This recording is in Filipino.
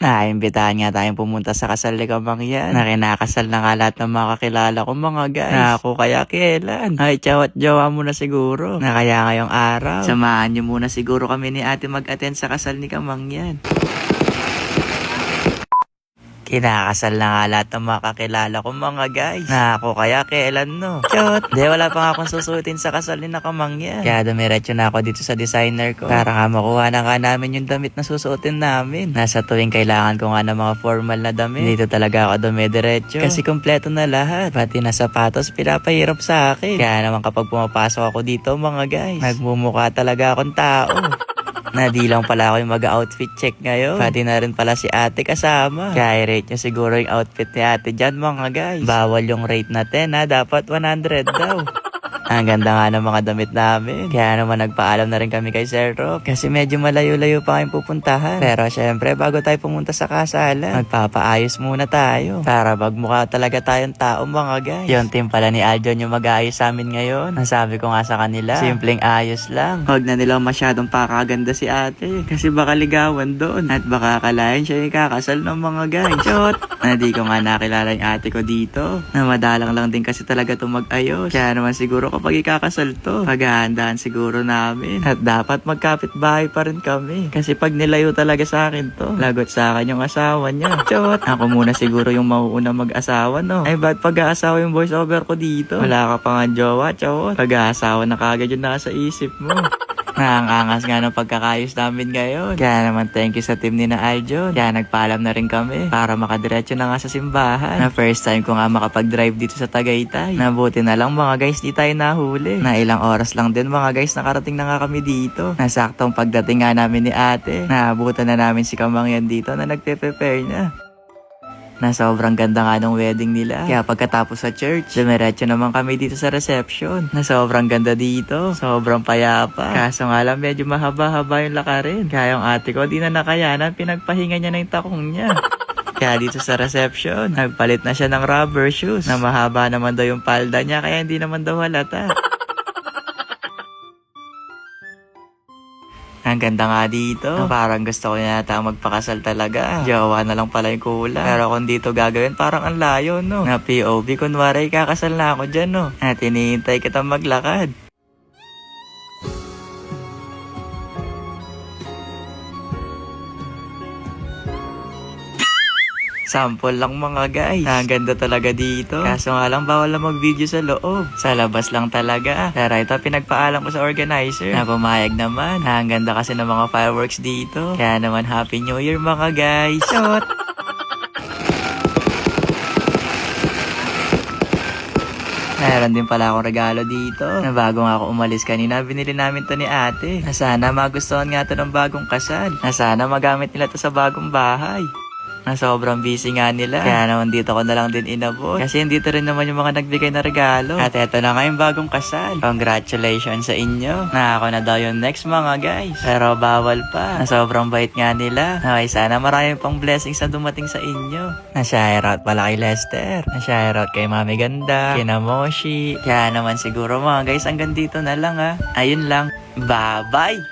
Naimbitahan nga tayong pumunta sa kasal ni Kamangyan. Na kinakasal na nga lahat ng mga kakilala ko mga guys. Na ako kaya kailan? Ay, tsawat jawa mo na siguro. Na kaya ngayong araw, samahan niyo muna siguro kami ni ate mag-attend sa kasal ni Kamangyan. Kinakasal na nga lahat ng mga kakilala ko mga guys. Na ako kaya kailan no? Chot! Di wala pa nga akong susuotin sa kasal ni Kamangyan. Kaya dumiretso na ako dito sa designer ko. Para nga makuha na nga namin yung damit na susuotin namin. Nasa tuwing kailangan ko nga ng mga formal na damit. Dito talaga ako dumidiretso. Kasi kompleto na lahat. Pati na sapatos pinapahirap sa akin. Kaya naman kapag pumapasok ako dito mga guys, nagmumukha talaga akong tao. Na di lang pala ako yung mag-outfit check ngayon. Pati na rin pala si ate kasama. Kaya rate nyo siguro yung outfit ni ate dyan mga guys. Bawal yung rate na 10 ha. Dapat 100 daw. Ang ganda nga ng mga damit namin. Kaya naman nagpaalam na rin kami kay Sir Rob. Kasi medyo malayo-layo pa kayong pupuntahan. Pero syempre bago tayo pumunta sa kasalan, magpapaayos muna tayo. Para magmukha talaga tayong tao mga guys. Yung team pala ni Aljon yung mag-aayos sa amin ngayon. Ang sabi ko nga sa kanila, simpleng ayos lang. Huwag na nilang masyadong pakaganda si ate. Kasi baka ligawan doon. At baka akalain siya yung kakasal ng mga guys. Shot! Na di ko nga nakilala yung ate ko dito. Na madalang lang din kasi talaga itong mag-ayos. Kaya naman siguro kapag ikakasal to, paghahandaan siguro namin. At dapat magkapit-bahay pa rin kami. Kasi pag nilayo talaga sa akin to, lagot sa akin yung asawa niya. Chot! Ako muna siguro yung mauuna mag-asawa, no? Ay, ba't pag-aasawa yung voice over ko dito? Wala ka pa nga jowa, chot. Pag-aasawa na kagad yung nasa isip mo. Ang angas nga ng pagkakayos namin ngayon. Kaya naman thank you sa team ni na Aljon. Kaya nagpaalam na rin kami para makadiretso na nga sa simbahan. Na first time ko nga makapag-drive dito sa Tagaytay. Nabuti na lang mga guys, di tayo nahuli. Na ilang oras lang din mga guys, nakarating na nga kami dito. Nasaktong pagdating nga namin ni ate. Naabutan na namin si Kamangyan dito na nagpe-prepare na. Na sobrang ganda nga ng wedding nila. Kaya pagkatapos sa church, dumiretso naman kami dito sa reception. Na sobrang ganda dito. Sobrang payapa. Kaso nga lang medyo mahaba-haba yung lakarin. Kaya yung ate ko di na nakayanan, pinagpahinga niya na yung takong niya. Kaya dito sa reception, nagpalit na siya ng rubber shoes. Na mahaba naman daw yung palda niya, kaya hindi naman daw halata. Ang ganda nga dito. Parang gusto ko yata magpakasal talaga. Jowa na lang pala yung kulang. Pero kung dito gagawin, parang ang layo, no? Na POV, kunwari kakasal na ako dyan, no? At hinihintay kitang maglakad. Sample lang mga guys. Ang ganda talaga dito. Kaso nga lang bawal na mag-video sa loob. Sa labas lang talaga. Pero ito pinagpaalam ko sa organizer na pumayag naman. Ang ganda kasi ng mga fireworks dito. Kaya naman Happy New Year mga guys. Shot! Meron din pala akong regalo dito na bago nga ako umalis kanina, binili namin to ni ate. Na sana magustuhan nga to ng bagong kasal. Na sana magamit nila to sa bagong bahay. Na sobrang busy nga nila. Kaya naman dito ko na lang din inabot. Kasi dito rin naman yung mga nagbigay na regalo. At eto na nga yung bagong kasal. Congratulations sa inyo. Na ako na daw yung next mga guys. Pero bawal pa. Na sobrang bait nga nila. Okay, sana maraming pang blessings na dumating sa inyo. Na shoutout pala kay Lester. Na shoutout kay Mami Ganda. Kina Moshi. Kaya naman siguro mga guys, hanggang dito na lang ha. Ayun lang. Bye-bye!